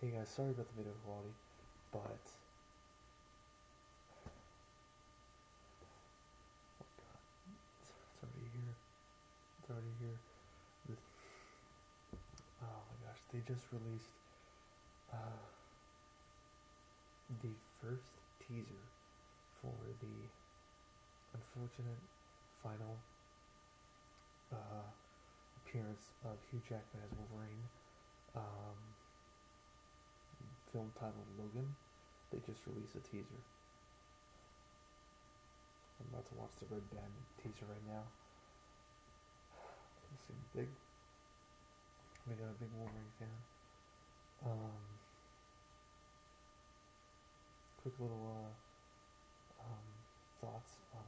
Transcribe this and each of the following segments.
Hey guys, sorry about the video quality, but oh god, it's already here. It's already here. This, oh my gosh, they just released uh, the first teaser for the unfortunate final uh, appearance of Hugh Jackman as Wolverine. Um, Film titled Logan. They just released a teaser. I'm about to watch the Red Band teaser right now. You seem big. We got a big Wolverine fan. Um, Quick little thoughts on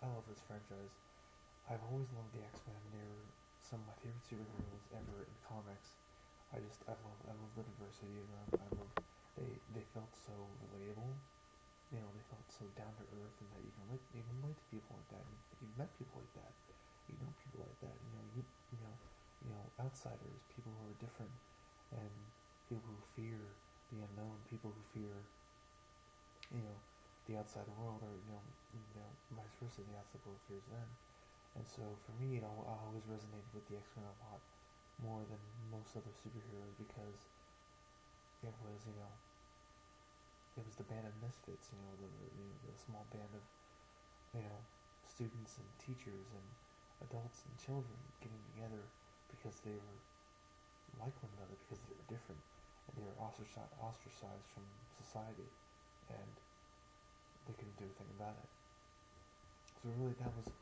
I love this franchise. I've always loved the X-Men. They're some of my favorite superheroes ever in comics. I love the diversity of them. I love they felt so relatable. You know, they felt so down to earth, and that you can relate to people like that. You've met people like that. You know people like that. You know outsiders, people who are different, and people who fear the unknown, people who fear you know the outside world, or vice versa, the outside world fears them. And so for me, I always resonated with the X-Men a lot more than most other superheroes because it was it was the band of misfits, the small band of you know students and teachers and adults and children getting together because they were like one another, because they were different, and they were ostracized from society, and they couldn't do anything about it. So really, that was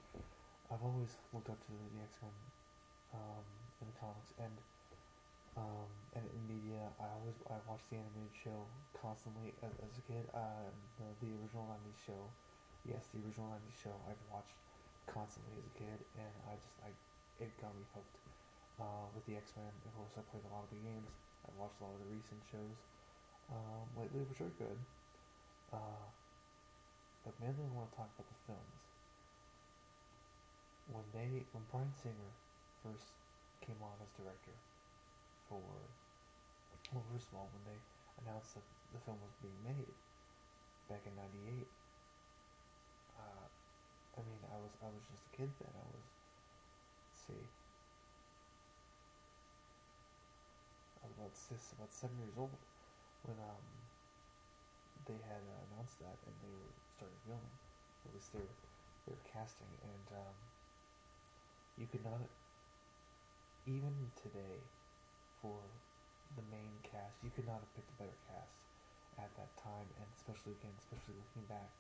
I've always looked up to the X-Men in the comics, and in media. I watched the animated show constantly as a kid. The original '90s show, yes, the original '90s show I've watched constantly as a kid, and it got me hooked with the X-Men. Of course, I played a lot of the games. I watched a lot of the recent shows lately, which are good. Uh, but mainly, I want to talk about the films. When Bryan Singer first came on as director for, well, first of all, when they announced that the film was being made back in '98, uh, I was just a kid then. Let's see, I was about 7 years old when they had announced that, and they were started filming. At least they were casting, and you could not, even today, for the main cast, you could not have picked a better cast at that time, and especially looking back,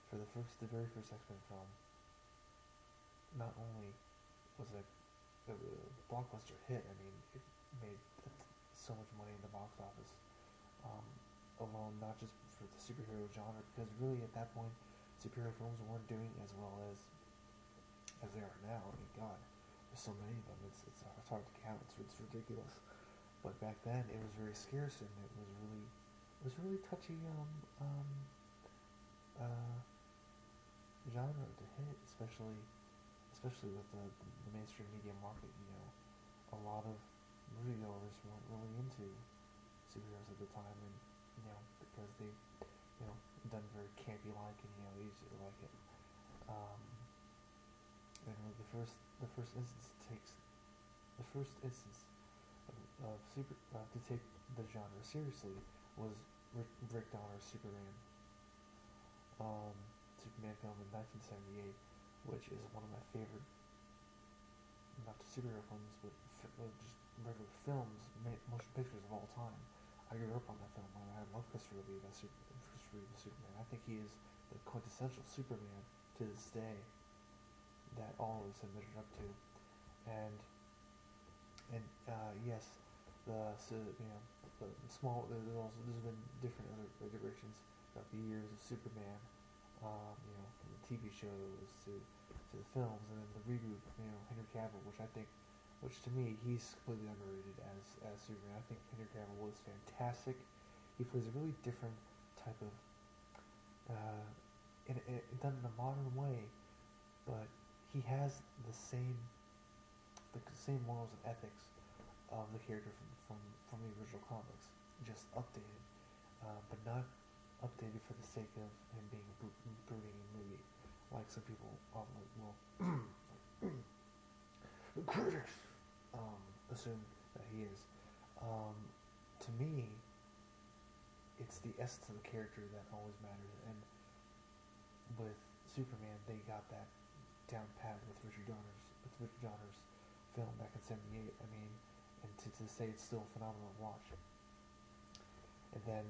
for the very first X-Men film, not only was it a blockbuster hit. I mean, it made so much money in the box office um, alone, not just for the superhero genre, because really at that point, superhero films weren't doing as well as they are now. I mean, God, there's so many of them. It's hard to count. It's ridiculous. But back then, it was very scarce, and it was really touchy uh, genre to hit, especially with the mainstream media market. A lot of moviegoers weren't really into superheroes at the time, and because they done very campy like, and easy to like it. Um, and the first instance takes the first instance of super to take the genre seriously was Rick Donner's um, Superman film in 1978, which is one of my favorite, not just superhero films, but just regular films, motion pictures of all time. I grew up on that film. I love Christopher Reeve as Superman. I think he is the quintessential Superman to this day that all of us have measured up to. And yes, the small. There's been different other iterations throughout the years of Superman. From the TV shows to the films, and then the reboot. Henry Cavill, which to me, he's completely underrated as Superman. I think Henry Cavill was fantastic. He plays a really different type of, done in a modern way, but he has the same morals and ethics of the character from the original comics, just updated, but not updated for the sake of him being a brooding movie, like some people critics assume that he is. To me, it's the essence of the character that always matters, and with Superman, they got that down pat with Richard Donner's film back in '78. I mean, and to say it's still a phenomenal watch. And then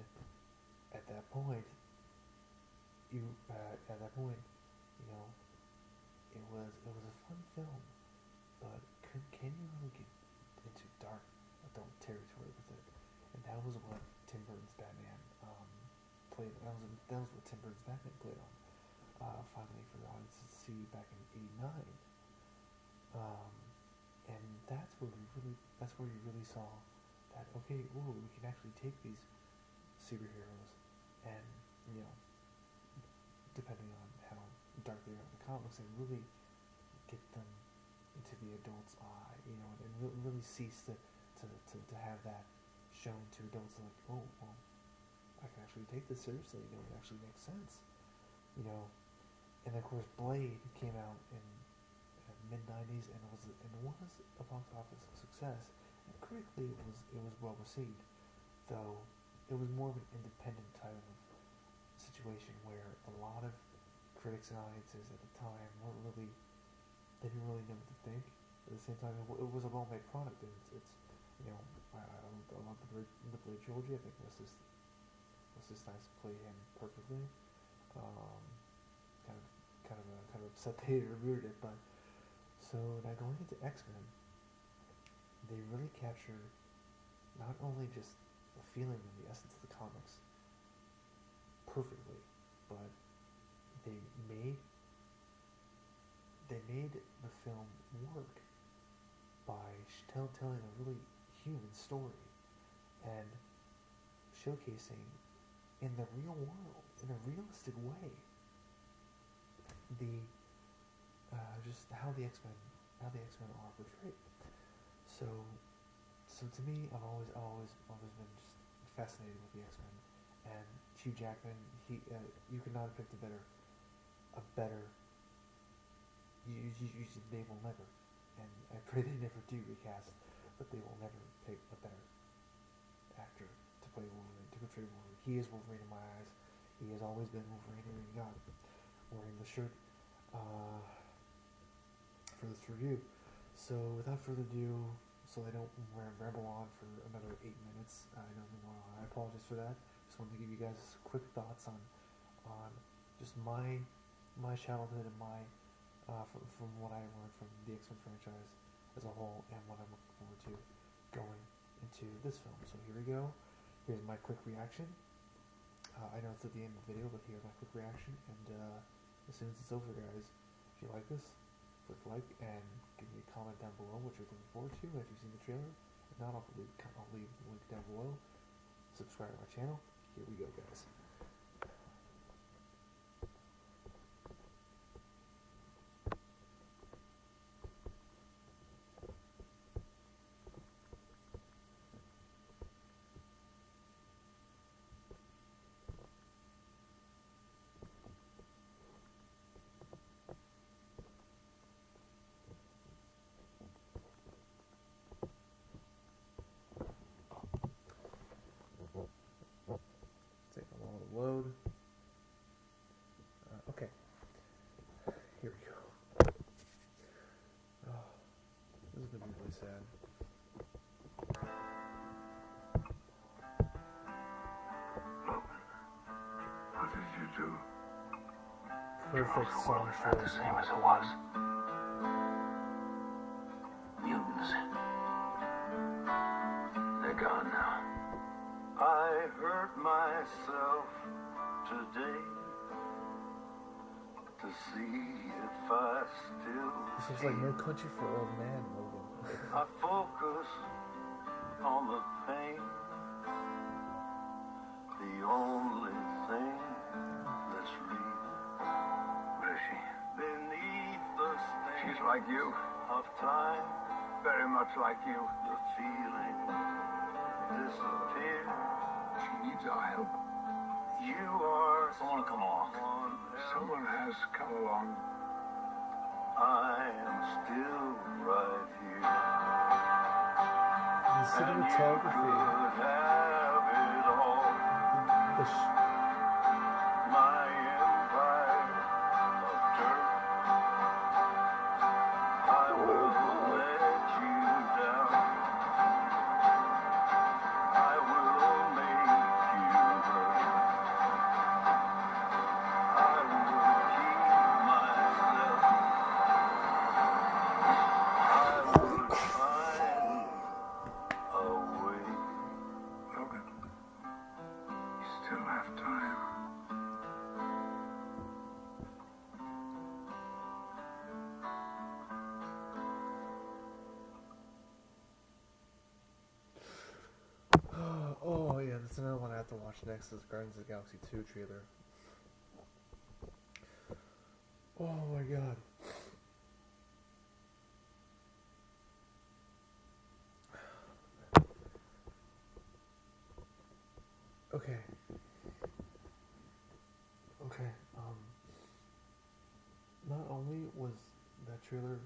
at that point, you know, it was a fun film, but can you really get into dark adult territory with it? And that was what Tim Burton's Batman played. That was what Tim Burton's Batman played on. Finally, for the audience to see back in '89, and that's where you really saw that, okay, ooh, we can actually take these superheroes and, you know, depending on how dark they are in the comics, and really get them into the adult's eye, you know, and really cease to have that shown to adults, like, oh, well, I can actually take this seriously, you know, it actually makes sense, you know. And of course, Blade came out in mid-90s, and it was a box office success, and critically it was well received, though it was more of an independent type of situation where a lot of critics and audiences at the time they didn't really know what to think. At the same time, it was a well-made product, and it's you know, I love the Blade trilogy. I think Wesley Snipes played him perfectly. Kind of upset they reviewed it, but so now going into X-Men, they really captured not only just the feeling and the essence of the comics perfectly, but they made the film work by telling a really human story and showcasing in the real world, in a realistic way, the just how the X-Men are portrayed. So to me, I've always been just fascinated with the X-Men, and Hugh Jackman. You could not have picked a better. They will never, and I pray they never do recast, but they will never pick a better actor to play Wolverine, to portray Wolverine. He is Wolverine in my eyes. He has always been Wolverine. Here you got wearing the shirt for this review. So without further ado, so I don't ramble on for another 8 minutes, I apologize for that. Just wanted to give you guys quick thoughts on just my childhood and my from what I learned from the X-Men franchise as a whole, and what I'm looking forward to going into this film. So here we go. Here's my quick reaction. I know it's at the end of the video, but here's my quick reaction, and as soon as it's over, guys, if you like this, click like and give me a comment down below what you're looking forward to after you've seen the trailer. If not, I'll leave the link down below. Subscribe to my channel. Here we go, guys. Take a moment to load. Okay, here we go. Oh, this is gonna be really sad. Logan, what did you do? Perfect The song world is not the choice. same as it was. Mutants. They're gone now. I hurt myself today to see if I still This looks like No Country for Old Man, Logan. I focus on the pain, the only thing that's real. Where is she? Beneath the stain. She's like you. Of time. very much like you. The feeling disappeared. She needs our help. You are someone come along. Someone has come along. I am still right here. The cinematography. Have it all. My empire of dirt. I will let you down. I will make you hurt. I will keep myself. I will find a way. Logan, you still have time. Oh yeah, that's another one I have to watch next is Guardians of the Galaxy 2 trailer. Oh my god. Okay. Okay, not only was that trailer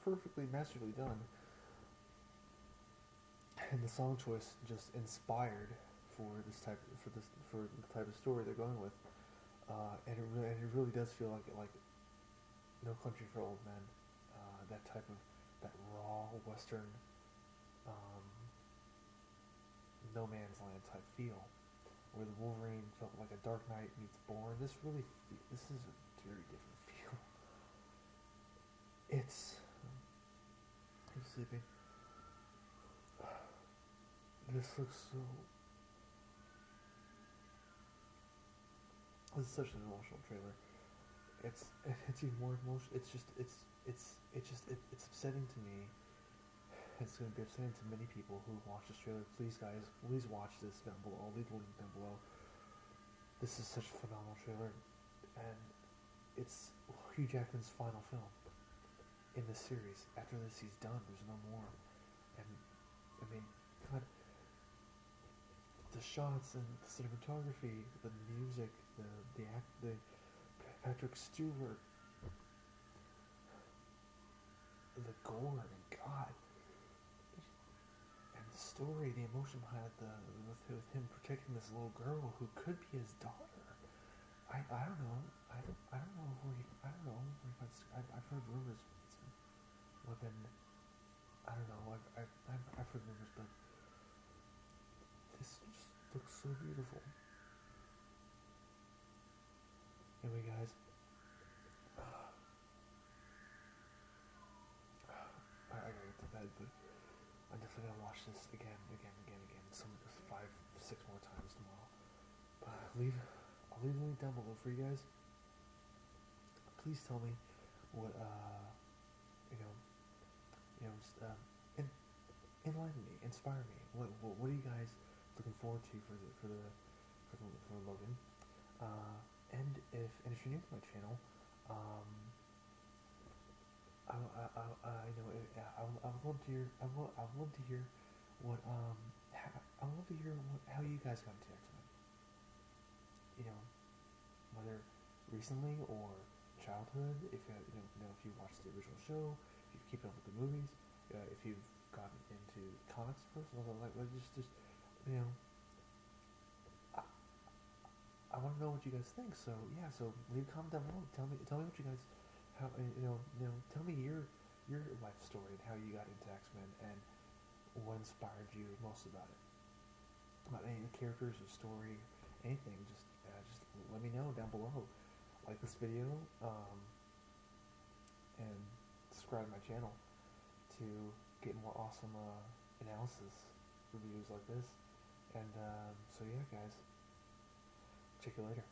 perfectly masterfully done, and the song choice just inspired for the type of story they're going with, and it really does feel like No Country for Old Men, that raw Western, no man's land type feel, where the Wolverine felt like a Dark Knight meets Bourne. This is a very different feel. I'm sleeping. This looks so. This is such an emotional trailer. It's even more emotional. It's upsetting to me. It's going to be upsetting to many people who watch this trailer. Please, guys, please watch this down below. I'll leave the link down below. This is such a phenomenal trailer, and it's Hugh Jackman's final film in this series. After this, he's done. There's no more. And I mean, God, the shots and the cinematography, the music, the Patrick Stewart, the gore, and God, and the story, the emotion behind it, with him protecting this little girl who could be his daughter. I don't know. I don't know where he finds. I've heard rumors. It's been. I don't know. I've heard rumors, but this just looks so beautiful. Anyway, guys, I gotta get to bed, but I'm definitely gonna watch this again, some 5, 6 more times tomorrow. But I'll leave the link down below for you guys. Please tell me what just enlighten me, inspire me. What are you guys looking forward to for Logan? And if you're new to my channel, I would love to hear how you guys got into X-Men. Whether recently or childhood. If if you watched the original show, if you keep up with the movies, if you've gotten into comics first, I want to know what you guys think. So yeah, so leave a comment down below. Tell me what you guys, how tell me your life story and how you got into X-Men and what inspired you most about it. About any of the characters or story, anything. Just let me know down below. Like this video, and subscribe to my channel to get more awesome analysis reviews like this. And so yeah, guys. Check you later.